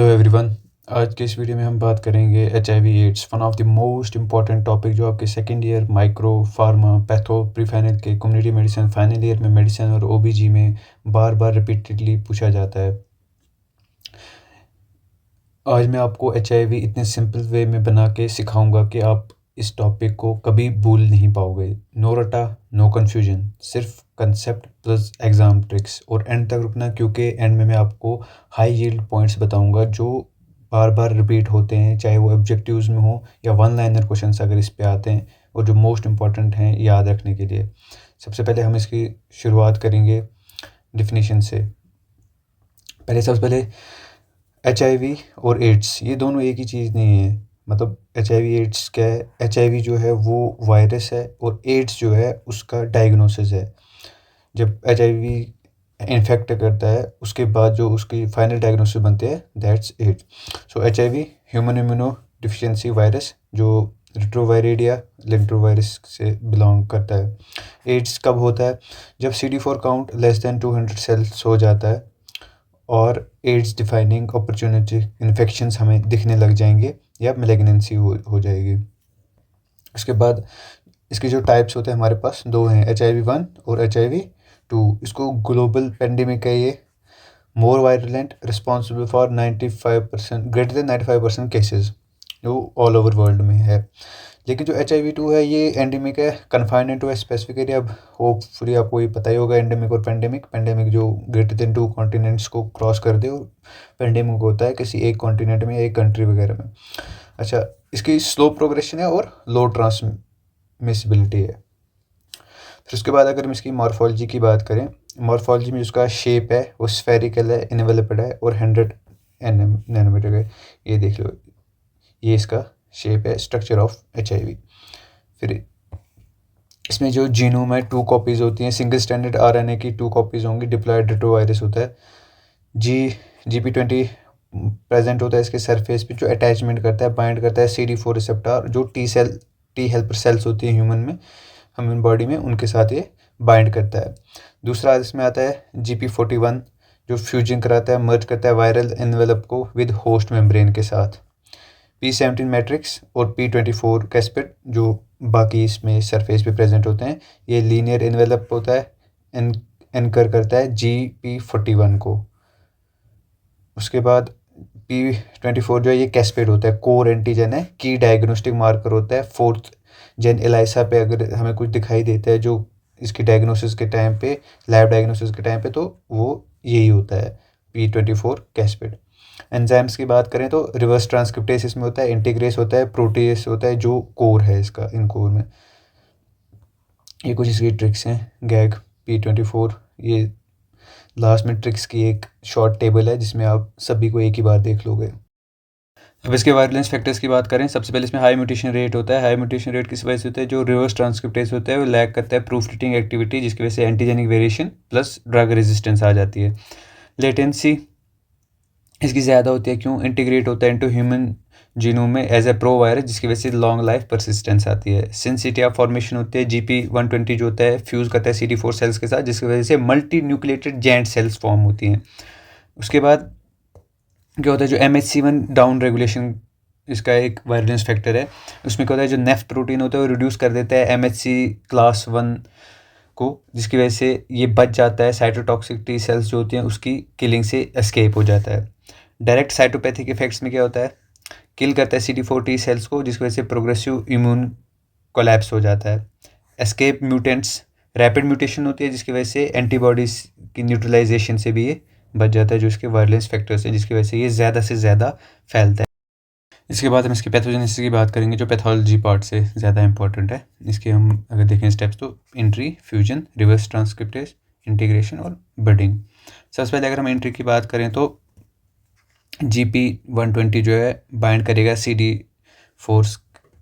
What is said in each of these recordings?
Hello everyone. आज के इस वीडियो में हम बात करेंगे HIV AIDS, one of the most important topic जो आपके second year micro pharma patho pre final के कम्युनिटी मेडिसिन फाइनल ईयर में मेडिसिन और OBG में बार बार रिपीटेडली पूछा जाता है। आज मैं आपको HIV इतने सिंपल वे में बना के सिखाऊंगा कि आप इस टॉपिक को कभी भूल नहीं पाओगे। नो रटा नो कन्फ्यूजन, सिर्फ कंसेप्ट प्लस एग्ज़ाम ट्रिक्स, और एंड तक रुकना क्योंकि एंड में मैं आपको हाई यील्ड पॉइंट्स बताऊंगा जो बार बार रिपीट होते हैं, चाहे वो ऑब्जेक्टिव्स में हो या वन लाइनर क्वेश्चंस अगर इस पे आते हैं, और जो मोस्ट इम्पॉर्टेंट हैं याद रखने के लिए। सबसे पहले हम इसकी शुरुआत करेंगे डिफिनीशन से। सबसे पहले HIV और एड्स ये दोनों एक ही चीज़ नहीं है। मतलब HIV एड्स क्या है? HIV जो है वो वायरस है और एड्स जो है उसका डायग्नोसिस है। जब HIV इन्फेक्ट करता है उसके बाद जो उसकी फाइनल डायग्नोसिस बनते हैं, that's AIDS. So HIV human immuno deficiency virus जो रिट्रोवायरिडिया लेंट्रोवायरस से बिलोंग करता है। एड्स कब होता है? जब CD4 count less than 200 sales हो जाता है और एड्स डिफाइनिंग अपॉर्चुनिटी इन्फेक्शंस हमें दिखने लग जाएंगे या मैलिग्नेंसी हो जाएगी। उसके बाद इसके जो टाइप्स होते हैं हमारे पास दो हैं, HIV-1 और HIV-2। इसको ग्लोबल पेंडेमिक है ये, more violent, responsible for 95% greater than 95% cases जो ऑल ओवर वर्ल्ड में है। लेकिन जो HIV-2 है ये एंडेमिक है, confined to a specific area. अब होपफुली आपको ये पता ही होगा एंडेमिक और पेंडेमिक जो ग्रेटर देन 2 कॉन्टिनेंट्स को क्रॉस कर दे, और पेंडेमिक होता है किसी एक कॉन्टिनेंट में या एक कंट्री वगैरह में। अच्छा, इसकी स्लो प्रोग्रेशन है और लो ट्रांसमिसिबिलिटी है। फिर उसके बाद अगर हम इसकी मॉर्फोलॉजी की बात करें, मॉर्फोलॉजी में उसका शेप है वो स्फेरिकल है, इनवेलप्ड है और 100 नैनोमीटर है। ये देख लो, ये इसका शेप है, स्ट्रक्चर ऑफ HIV। फिर इसमें जो जीनोम है 2 कॉपीज़ होती हैं, सिंगल स्टैंडर्ड RNA की 2 कॉपीज़ होंगी, डिप्लॉयड रेट्रोवायरस होता है। GP20 प्रेजेंट होता है इसके सरफेस पे, जो अटैचमेंट करता है, बाइंड करता है CD4 रिसेप्टर, जो टी हेल्पर सेल्स होती है ह्यूमन बॉडी में, उनके साथ ये बाइंड करता है। दूसरा इसमें आता है GP41 जो फ्यूजन कराता है, मर्ज करता है वायरल एनवेलप को विद होस्ट मेम्ब्रेन के साथ। P17 मैट्रिक्स और P24 कैस्पिड जो बाकी इसमें सरफेस पे प्रेजेंट होते हैं, ये लीनियर एनवेलप होता है, एनकर करता है GP41 को। उसके बाद P24 जो है ये कैस्पिड होता है, कोर एंटीजन है, की डायग्नोस्टिक मार्कर होता है। 4th जेन एलाइसा पे अगर हमें कुछ दिखाई देता है जो इसकी डायग्नोसिस के टाइम पे, लैब डायग्नोसिस के टाइम पे, तो वो यही होता है, P24 कैस्पिड। एंजाइम्स की बात करें तो रिवर्स ट्रांसक्रिप्टेस इसमें होता है, इंटीग्रेस होता है, प्रोटीएस होता है, जो कोर है इसका, इन कोर में। ये कुछ इसकी ट्रिक्स हैं। गैग P24, ये लास्ट में ट्रिक्स की एक शॉर्ट टेबल है जिसमें आप सभी को एक ही बार देख लोगे। अब इसके वायलेंस फैक्टर्स की बात करें, सबसे पहले इसमें हाई म्यूटेशन रेट होता है। हाई म्यूटेशन रेट किस वजह से होता है? जो रिवर्स ट्रांसक्रिप्टेस होता है वो लैक करता है प्रूफ रिटिंग एक्टिविटी, जिसकी वजह से antigenic variation plus drug resistance आ जाती है। लेटेंसी इसकी ज़्यादा होती है, क्यों? इंटीग्रेट होता है इनटू ह्यूमन जीनोम में एज ए प्रो वायरस, जिसकी वजह से लॉन्ग लाइफ परसिस्टेंस आती है। सिंसिटिया फॉर्मेशन होती है, GP120 जो होता है फ्यूज़ करता है CD4 सेल्स के साथ, जिसकी वजह से multi nucleated joint cells form होती हैं। उसके बाद क्या होता है? जो MHC1 डाउन रेगुलेशन इसका एक वायलेंस फैक्टर है। उसमें क्या होता है? जो नेफ प्रोटीन होता है वो रिड्यूस कर देता है MHC क्लास 1 को, जिसकी वजह से ये बच जाता है, साइटोटॉक्सिक T सेल्स जो होती हैं उसकी किलिंग से एस्केप हो जाता है। डायरेक्ट साइटोपैथिक इफेक्ट्स में क्या होता है? किल करता है CD4 T सेल्स को, जिसकी वजह से प्रोग्रेसिव इम्यून कोलैप्स हो जाता है। एस्केप म्यूटेंट्स, रैपिड म्यूटेशन होती है जिसकी वजह से एंटीबॉडीज़ की न्यूट्रलाइजेशन से भी ये बच जाता है, जो इसके वायलेंस फैक्टर्स हैं, जिसकी वजह से ये ज़्यादा से ज़्यादा फैलता है। इसके बाद हम इसकी पैथोजेनेसिस की बात करेंगे, जो पैथोलॉजी पार्ट से ज़्यादा इंपॉर्टेंट है। इसके हम अगर देखें स्टेप्स तो entry, fusion, reverse transcriptase, integration और बडिंग। सबसे पहले अगर हम एंट्री की बात करें तो GP120 जो है बाइंड करेगा CD4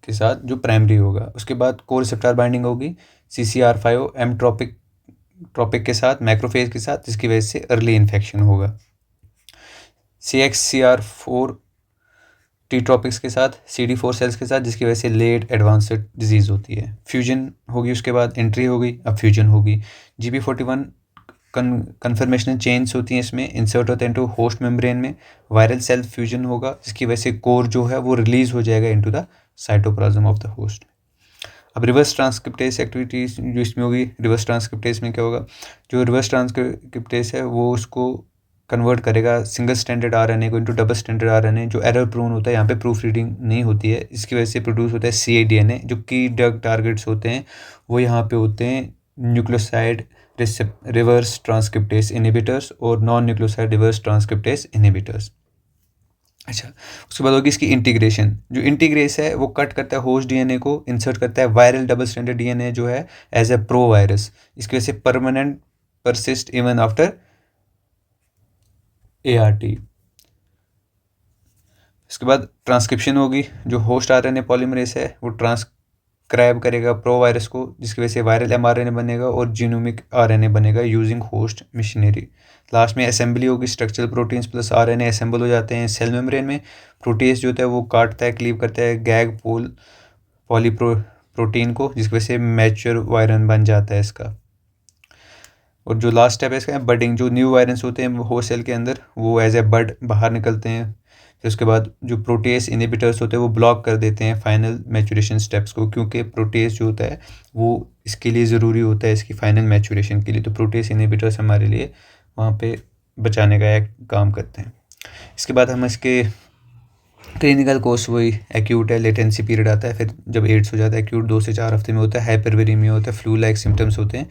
के साथ, जो प्राइमरी होगा। उसके बाद कोर रिसेप्टर बाइंडिंग होगी CCR5 M ट्रॉपिक के साथ, मैक्रोफेज के साथ, जिसकी वजह से अर्ली इन्फेक्शन होगा। CXCR4 T ट्रॉपिक्स के साथ, CD4 सेल्स के साथ, जिसकी वजह से लेट एडवांस्ड डिजीज़ होती है। फ्यूजन होगी, उसके बाद एंट्री होगी, अब फ्यूजन होगी। GP41 कन्फर्मेशनल चेन्स होती हैं, इसमें इंसर्ट होते हैं इनटू होस्ट मेम्ब्रेन में, वायरल सेल फ्यूजन होगा जिसकी वजह से कोर जो है वो रिलीज हो जाएगा into the cytoplasm of the host. अब रिवर्स ट्रांसक्रिप्टेज एक्टिविटीज जो इसमें होगी, रिवर्स ट्रांसक्रिप्टेज में क्या होगा, जो रिवर्स ट्रांसक्रिप्टेज है वो उसको कन्वर्ट करेगा सिंगल स्टैंडर्ड आरएनए को इनटू डबल स्टैंडर्ड आरएनए, जो एरर प्रोन होता है, यहाँ पे प्रूफ रीडिंग नहीं होती है, इसकी वजह से प्रोड्यूस होता है cADNA। जो की ड्रग टारगेट्स होते हैं वो यहाँ पे होते हैं न्यूक्लियोसाइड रिवर्स ट्रांसक्रिप्टेज इनहिबिटर्स और non nucleoside reverse transcriptase inhibitors. अच्छा, उसके बाद होगी इसकी इंटीग्रेशन। जो इंटीग्रेस है वो कट करता है होस्ट डीएनए को, इंसर्ट करता है वायरल डबल स्टैंडर्ड डीएनए जो है एज ए प्रो वायरस, इसकी वजह से permanent persist even after ART। इसके बाद ट्रांसक्रिप्शन होगी, जो होस्ट आरएनए पॉलीमरेज है वो ट्रांसक्राइब करेगा प्रो वायरस को, जिसकी वजह से वायरल mRNA बनेगा और जीनोमिक RNA बनेगा यूजिंग होस्ट मशीनरी। लास्ट में असेंबली होगी, structural proteins plus RNA assemble हो जाते हैं सेल मेम्ब्रेन में। प्रोटीज जो होता है वो काटता है, क्लीव करता है गैग पोल पॉलीप्रोटीन को, जिसकी वजह से मैच्योर वायरन बन जाता है इसका। और जो लास्ट स्टेप है इसका बडिंग, जो न्यू वायरस होते हैं वो सेल के अंदर वो एज ए बड बाहर निकलते हैं। फिर उसके बाद जो प्रोटेस इनहिबिटर्स होते हैं वो ब्लॉक कर देते हैं फाइनल मैच्योरेशन स्टेप्स को, क्योंकि प्रोटेस जो होता है वो इसके लिए ज़रूरी होता है इसकी फाइनल मैच्योरेशन के लिए। तो प्रोटेस इनहिबिटर्स हमारे लिए वहाँ पे बचाने का एक काम करते हैं। इसके बाद हम इसके क्लिनिकल कोर्स वही एक्यूट है, लेटेंसी पीरियड आता है, फिर जब एड्स हो जाता है एक्यूट 2 से 4 हफ्ते में होता है, हाइपरवीरेमिया होता है, फ्लू लाइक सिम्टम्स होते हैं,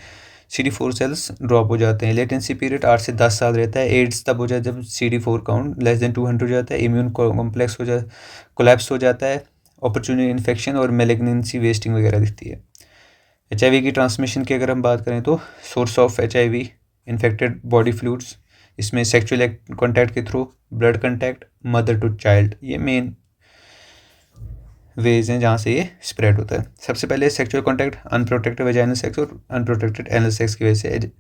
CD4 सेल्स ड्रॉप हो जाते हैं। लेटेंसी पीरियड 8 से 10 साल रहता है। एड्स तब हो जाता है जब CD4 काउंट लेस देन 200 हो जाता है, इम्यून कॉम्प्लेक्स कोलैप्स हो जाता है, अपॉर्चुनिटी इन्फेक्शन और मेलिग्नेंसी वेस्टिंग वगैरह दिखती है। HIV की ट्रांसमिशन की अगर हम बात करें तो source of HIV infected body fluids, इसमें सेक्सुअल कॉन्टैक्ट के through, blood contact, mother to child, ये मेन वेज हैं जहाँ से ये स्प्रेड होता है। सबसे पहले sexual contact, unprotected vaginal sex और अनप्रोटेक्टेड एनल सेक्स की वजह से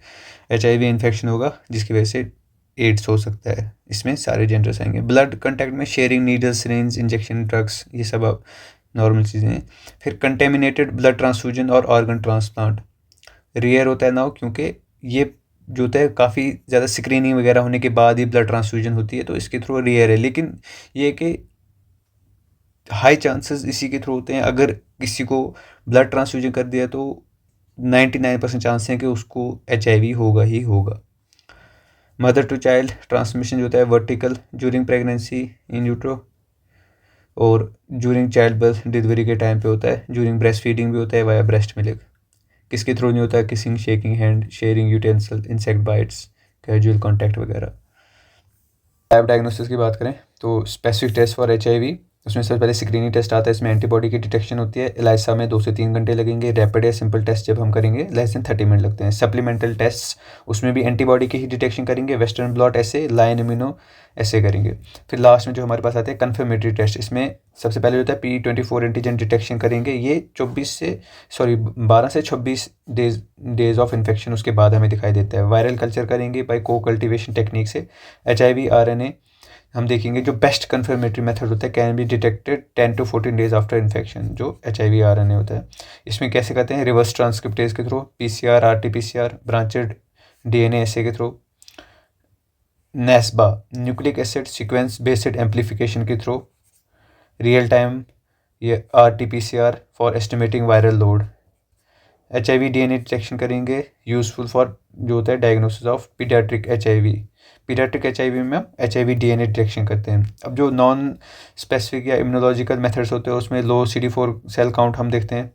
HIV इन्फेक्शन होगा, जिसकी वजह से एड्स हो सकता है। इसमें सारे जेंडर्स आएंगे। ब्लड कॉन्टैक्ट में sharing needles, syringe, injection, drugs, ये सब अब नॉर्मल चीज़ें हैं। फिर कंटेमिनेटेड ब्लड ट्रांसफ्यूजन और ऑर्गन ट्रांसप्लांट रेयर होता है नाउ, क्योंकि ये जो होता है काफ़ी ज़्यादा स्क्रीनिंग वगैरह होने के बाद ही ब्लड ट्रांसफ्यूजन होती है, तो इसके थ्रू रेयर है। लेकिन ये कि हाई चांसेस इसी के थ्रू होते हैं। अगर किसी को ब्लड ट्रांसफ्यूजन कर दिया तो 99% चांस है कि उसको HIV होगा ही होगा। मदर टू चाइल्ड ट्रांसमिशन जो होता है वर्टिकल ज्यूरिंग प्रेगनेंसी इन यूट्रो और ज्यूरिंग चाइल्ड बर्थ डिलीवरी के टाइम पे होता है, ज्यूरिंग ब्रेस्ट फीडिंग भी होता है वाया ब्रेस्ट मिल्क। किसके थ्रू नहीं होता है? Kissing, shaking hand, sharing utensil, insect bytes, casual contact वगैरह। लैब डायग्नोसिस की बात करें तो स्पेसिफिक टेस्ट फॉर HIV, उसमें सबसे पहले स्क्रीनिंग टेस्ट आता है, इसमें एंटीबॉडी की डिटेक्शन होती है। एलाइसा में 2 से 3 घंटे लगेंगे। रैपिड या सिंपल टेस्ट जब हम करेंगे लेस देन 30 मिनट लगते हैं। सप्लीमेंटल टेस्ट, उसमें भी एंटीबॉडी की ही डिटेक्शन करेंगे। वेस्टर्न ब्लॉट ऐसे, लाइन इम्यूनो ऐसे करेंगे। फिर लास्ट में जो हमारे पास आते हैं कन्फर्मेटरी टेस्ट, इसमें सबसे पहले होता है P24 एंटीजन डिटेक्शन करेंगे। ये 12 से 26 डेज ऑफ इन्फेक्शन उसके बाद हमें दिखाई देता है। वायरल कल्चर करेंगे बाई को कल्टिवेशन टेक्निक से। HIV RNA हम देखेंगे, जो बेस्ट कन्फर्मेटरी मेथड होता है can be detected 10 to 14 days after infection, जो HIV RNA होता है। इसमें कैसे करते हैं? रिवर्स ट्रांसक्रिप्टेज के through, PCR, RT-PCR, branched DNA ऐसे के through, NASBA nucleic acid sequence based amplification के थ्रू, रियल टाइम ये RT-PCR for estimating viral load. HIV DNA detection करेंगे, यूजफुल फॉर जो होता है diagnosis of paediatric HIV। Paediatric HIV में हम HIV DNA डिटेक्शन करते हैं। अब जो नॉन स्पेसिफिक या इम्यूनोलॉजिकल मेथड्स होते हैं उसमें लो CD4 सेल काउंट हम देखते हैं,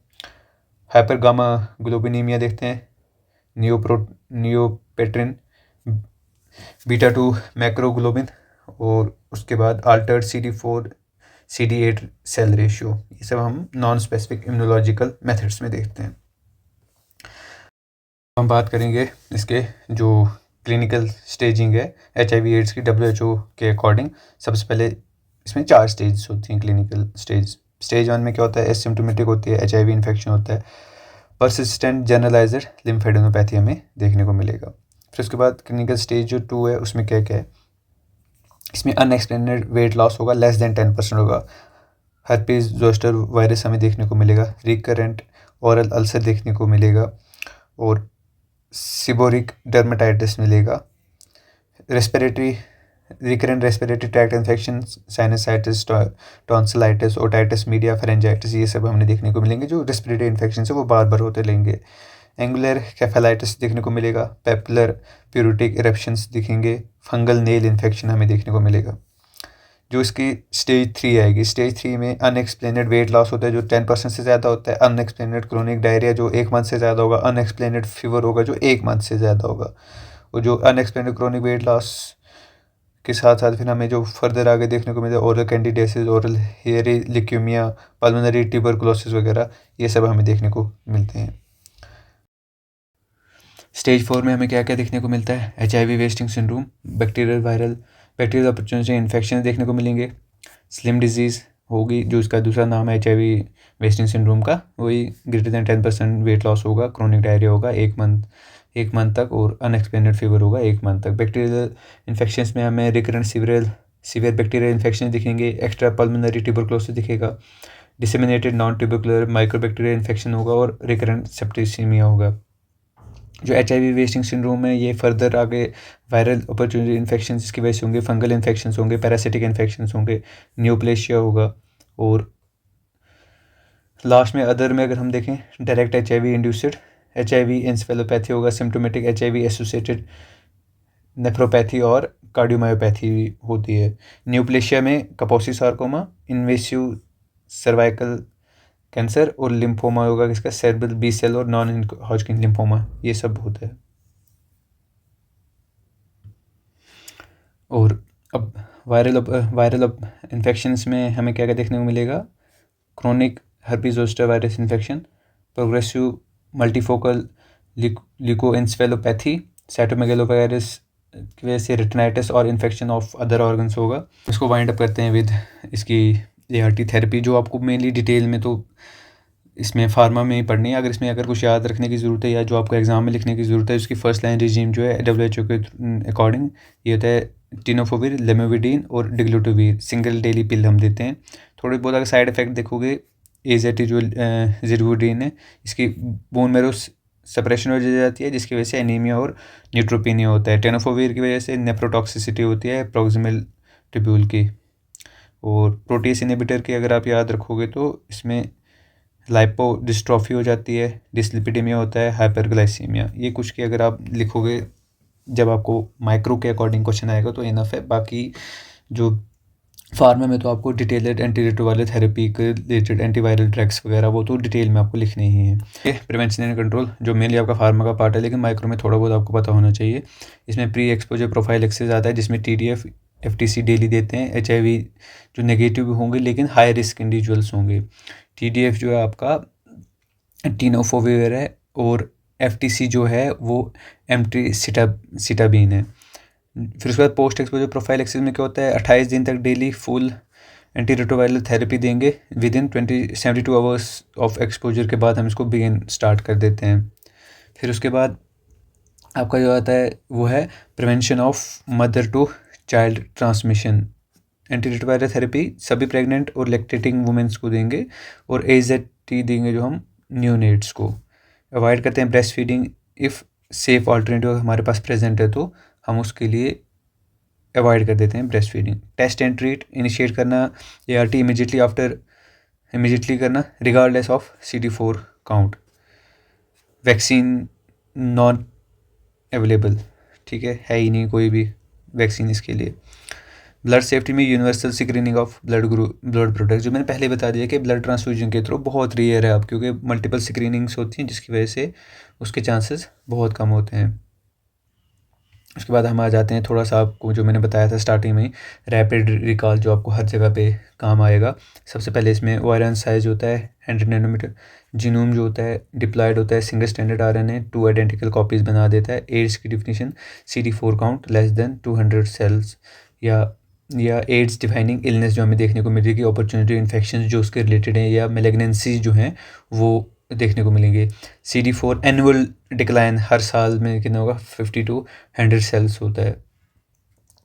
हाइपर गामा ग्लोबिनीमिया देखते हैं, नियोपेट्रिन, बीटा 2 मैक्रोग्लोबिन और उसके बाद Altered CD4 CD8 cell ratio, ये सब हम नॉन स्पेसिफिक इम्यूनोलॉजिकल मेथड्स में देखते हैं। हम बात करेंगे इसके जो क्लिनिकल स्टेजिंग है HIV एड्स की WHO के अकॉर्डिंग। सबसे पहले इसमें 4 स्टेज होती हैं क्लिनिकल स्टेज। स्टेज 1 में क्या होता है? एसिम्प्टोमेटिक होती है, HIV इन्फेक्शन होता है। परसिस्टेंट जनरलाइज्ड लिम्फेडेनोपैथी हमें देखने को मिलेगा। फिर उसके बाद क्लिनिकल स्टेज जो 2 है उसमें क्या क्या है? इसमें अनएक्सप्लेनेड वेट लॉस होगा, लेस देन 10% होगा। हर्पीज जोस्टर वायरस हमें देखने को मिलेगा। रिकरेंट ओरल अल्सर देखने को मिलेगा और सीबोरिक डर्मेटाइटिस मिलेगा। Recurrent respiratory tract infection, sinusitis, tonsillitis, otitis media, pharyngitis, ये सब हमें देखने को मिलेंगे। जो रेस्पिरेटरी इन्फेक्शन है वो बार बार होते रहेंगे। एंगुलर कैफेलाइटिस देखने को मिलेगा। पेपुलर प्यूरिटिक इरप्शंस दिखेंगे। फंगल नेल इन्फेक्शन हमें देखने को मिलेगा। जो इसकी स्टेज 3 आएगी, स्टेज 3 में अनएक्सप्लेनेड वेट लॉस होता है जो 10% से ज़्यादा होता है। अनएक्सप्लेनेड क्रोनिक डायरिया जो 1 मंथ से ज़्यादा होगा। अनएक्सप्लेनेड फीवर होगा जो 1 मंथ से ज़्यादा होगा। और जो अनएक्सप्लेनेड क्रोनिक वेट लॉस के साथ साथ फिर हमें जो फर्दर आगे देखने को मिलता है oral candidiasis, oral hairy leukaemia, pulmonary tuberculosis वगैरह, ये सब हमें देखने को मिलते हैं। स्टेज 4 में हमें क्या क्या देखने को मिलता है? HIV wasting syndrome, bacterial opportunity infection देखने को मिलेंगे। स्लिम डिजीज़ होगी जो इसका दूसरा नाम है HIV वेस्टिंग सिंड्रोम का, वही ग्रेटर दैन 10% वेट लॉस होगा। क्रोनिक डायरिया होगा 1 मंथ तक, और अनएक्सप्लेनेड फीवर होगा 1 मंथ तक। बैक्टीरियल इन्फेक्शंस में हमें रिकरेंट सीवियर बैक्टीरियल इन्फेक्शन दिखेंगे। एक्स्ट्रा पल्मोनरी ट्यूबरकुलोसिस दिखेगा। डिसेमिनेटेड नॉन ट्यूबरकुलर माइक्रोबैक्टीरियल इन्फेक्शन होगा और रिकरेंट सेप्टिसीमिया होगा। जो HIV वेस्टिंग सिंड्रोम है ये फर्दर आगे वायरल अपॉर्चुनिटी इन्फेक्शन इसकी वजह से होंगे, फंगल इन्फेक्शंस होंगे, पैरासिटिक इन्फेक्शंस होंगे, न्यूप्लेशिया होगा। और लास्ट में अदर में अगर हम देखें direct HIV induced HIV encephalopathy होगा। सिम्टोमेटिक HIV एसोसिएटेड नेफ्रोपैथी और कार्डियोमायोपैथी होती है। न्यूप्लेशिया में कापोसी सार्कोमा, इन्वेसिव सर्वाइकल कैंसर, और लिम्फोमा होगा किसका, सेरेब्रल बी सेल और नॉन हॉजकिन लिम्फोमा, ये सब होता है। और अब वायरल इन्फेक्शंस में हमें क्या क्या देखने को मिलेगा? Chronic herpes zoster virus infection, progressive multifocal leukoencephalopathy, cytomegalovirus की वजह से रेटिनाइटिस और इन्फेक्शन ऑफ अदर ऑर्गन्स होगा। इसको वाइंड अप करते हैं विद इसकी ART थेरेपी, जो आपको मेनली डिटेल में तो इसमें फार्मा में ही पढ़नी है। अगर कुछ याद रखने की ज़रूरत है या जो आपको एग्जाम में लिखने की ज़रूरत है, उसकी फर्स्ट लाइन रिजीम जो है WHO के अकॉर्डिंग ये होता है टिनोफोविर, लेमोविडीन और डिग्लूटावीर, सिंगल डेली पिल हम देते हैं। थोड़े बहुत अगर साइड इफेक्ट देखोगे, AZT जो ज़िरुडीन है इसकी बोन मैरो सप्रेशन हो जाती है जिसकी वजह से एनीमिया और न्यूट्रोपिनिया होता है। टेनोफोविर की वजह से नेफ्रोटॉक्सिसिटी होती है प्रॉक्सिमल ट्यूब्यूल की। और प्रोटीज इनहिबिटर की अगर आप याद रखोगे तो इसमें लाइपोडिस्ट्रॉफी हो जाती है, डिसलिपिडेमिया होता है, हाइपरग्लाइसीमिया, ये कुछ की अगर आप लिखोगे जब आपको माइक्रो के अकॉर्डिंग क्वेश्चन आएगा तो इनफ है। बाकी जो फार्मा में तो आपको डिटेल्ड एंटीरेट्रोवायरल थेरेपी के रिलेटेड एंटीवायरल ड्रग्स वगैरह वो तो डिटेल में आपको लिखने ही है। ये प्रिवेंशन एंड कंट्रोल जो मेनली आपका फार्मा का पार्ट है, लेकिन माइक्रो में थोड़ा बहुत आपको पता होना चाहिए। इसमें प्री एक्सपोजर प्रोफाइल एक्सेस आता है जिसमें TDF FTC डेली देते हैं। HIV जो नेगेटिव भी होंगे लेकिन हाई रिस्क इंडिविजुअल्स होंगे। TDF जो है आपका टिनोफोविर है और FTC जो है वो एमट्रिसिटाबीन है। फिर उसके बाद पोस्ट एक्सपोजर प्रोफाइल एक्सेस में क्या होता है, 28 दिन तक डेली फुल एंटीरेट्रोवायरल थेरेपी देंगे। With in 72 hours of exposure के बाद हम इसको बिगिन स्टार्ट कर देते हैं। फिर उसके बाद आपका जो आता है वो है prevention of mother to child transmission. Antiretroviral therapy सभी प्रेग्नेंट और लैक्टेटिंग वुमेंस को देंगे, और AZT देंगे जो हम न्यूनेट्स को। अवॉइड करते हैं breast feeding, if safe alternative हमारे पास प्रेजेंट है तो हम उसके लिए अवॉइड कर देते हैं breast feeding. Test and treat initiate करना ART इमीजिएटली करना regardless of CD4 count. Vaccine non available, ठीक है ही नहीं कोई भी वैक्सीन इसके लिए। ब्लड सेफ्टी में universal screening of blood product, जो मैंने पहले बता दिया कि ब्लड ट्रांसफ्यूजन के थ्रू बहुत रेयर है अब, क्योंकि मल्टीपल स्क्रीनिंग्स होती हैं जिसकी वजह से उसके चांसेस बहुत कम होते हैं। उसके बाद हम आ जाते हैं थोड़ा सा आपको जो मैंने बताया था स्टार्टिंग में ही, रैपिड रिकॉल जो आपको हर जगह पे काम आएगा। सबसे पहले इसमें वायरन साइज होता है 100 नैनोमीटर, जीनोम जो होता है डिप्लॉयड होता है single standard RNA 2 identical copies बना देता है। एड्स की definition CD4 count less than 200 cells, या एड्स डिफाइनिंग इलनेस जो हमें देखने को मिलेगी, अपॉर्चुनिटी इन्फेक्शन जो उसके रिलेटेड हैं, या मेलेग्नेंसीज जो हैं वो देखने को मिलेंगे। CD4 एनुअल डिक्लाइन हर साल में कितना होगा, 50 to 100 सेल्स होता है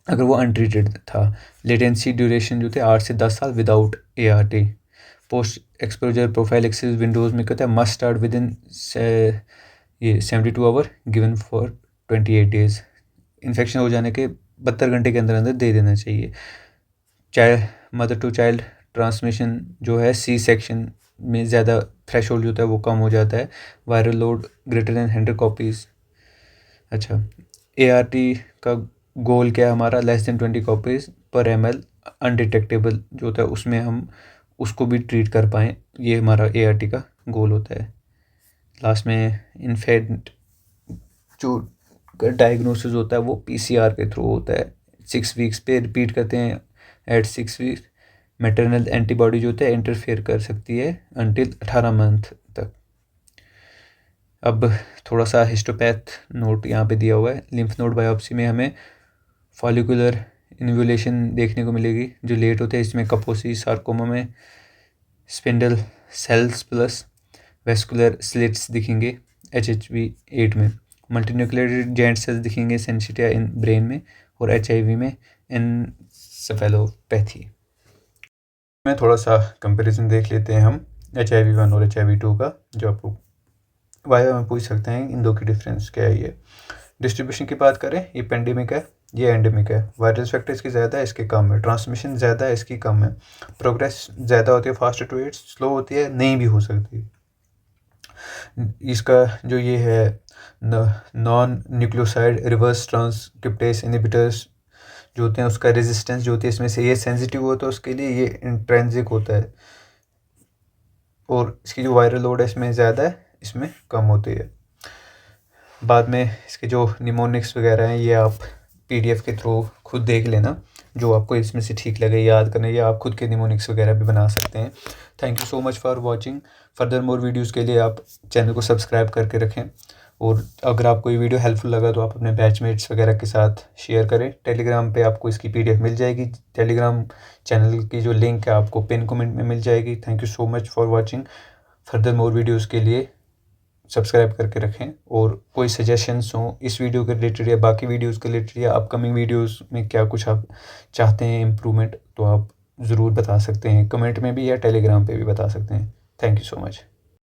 अगर वो अनट्रीटेड था। लेटेंसी ड्यूरेशन जो थे 8 से 10 साल without ART। Post exposure profile access windows में कहता है मस्ट स्टार्ट विद इन ये 72 hour given for 28 days. Infection हो जाने के 72 घंटे के अंदर अंदर दे देना चाहिए। Child mother to child transmission जो है सी सेक्शन में ज़्यादा थ्रेशोल्ड जो होता है वो कम हो जाता है। Viral load greater than 100 copies. अच्छा, ART का गोल क्या है हमारा? लेस देन 20 कॉपीज़ पर ml अनडिटेक्टेबल जो होता है उसमें हम उसको भी ट्रीट कर पाएँ, ये हमारा ART का गोल होता है। लास्ट में इन्फेंट जो डायग्नोसिस होता है वो PCR के थ्रू होता है। 6 वीक्स पे रिपीट करते हैं एट 6 वीक्स। मैटरनल एंटीबॉडी जो होता है इंटरफेयर कर सकती है अंटिल 18 मंथ तक। अब थोड़ा सा हिस्टोपैथ नोट यहाँ पे दिया हुआ है। लिम्फ नोड बायोप्सी में हमें फॉलिकुलर इन्वोल्यूशन देखने को मिलेगी जो लेट होते हैं। इसमें कपोसी सार्कोमा में spindle cells plus vascular slits दिखेंगे HHV 8 में। मल्टीन्यूक्लिएटेड जॉइंट सेल्स दिखेंगे सेंसिटिया इन ब्रेन में और HIV में एन्सेफेलोपैथी में। थोड़ा सा कंपैरिजन देख लेते हैं हम HIV 1 और HIV 2 का, जो आपको वाया में पूछ सकते हैं इन दो की डिफरेंस क्या है। ये डिस्ट्रीब्यूशन की बात करें, ये पेंडेमिक है, ये एंडेमिक है। वायरल फैक्टर इसकी ज़्यादा है, इसकी कम है। ट्रांसमिशन ज़्यादा है, इसकी कम है। प्रोग्रेस ज़्यादा होती है, फास्ट टू इट, स्लो होती है, नहीं भी हो सकती। इसका जो ये है non nucleoside reverse transcriptase inhibitors जो होते हैं उसका रेजिस्टेंस जो होती है इसमें से ये सेंसिटिव होता है उसके लिए, ये इंट्रेंसिक होता है। और इसकी जो वायरल लोड है इसमें ज़्यादा है, इसमें कम होती है। बाद में इसके जो निमोनिक्स वगैरह हैं ये आप PDF के थ्रू खुद देख लेना, जो आपको इसमें से ठीक लगे याद करने, या आप खुद के निमोनिक्स वगैरह भी बना सकते हैं। Thank you so much for watching. Further more videos के लिए आप चैनल को सब्सक्राइब करके रखें। और अगर आपको ये वीडियो हेल्पफुल लगा तो आप अपने बैचमेट्स वगैरह के साथ शेयर करें। टेलीग्राम पे आपको इसकी PDF मिल जाएगी। टेलीग्राम चैनल की जो लिंक है आपको पिन कमेंट में मिल जाएगी। Thank you so much for watching. Further more videos के लिए सब्सक्राइब करके रखें। और कोई सजेशंस हों इस वीडियो के रिलेटेड या बाकी वीडियोज़ के रिलेटेड या अपकमिंग वीडियोज़ में क्या कुछ आप चाहते हैं इम्प्रूवमेंट, तो आप ज़रूर बता सकते हैं कमेंट में भी या टेलीग्राम पे भी बता सकते हैं। Thank you so much.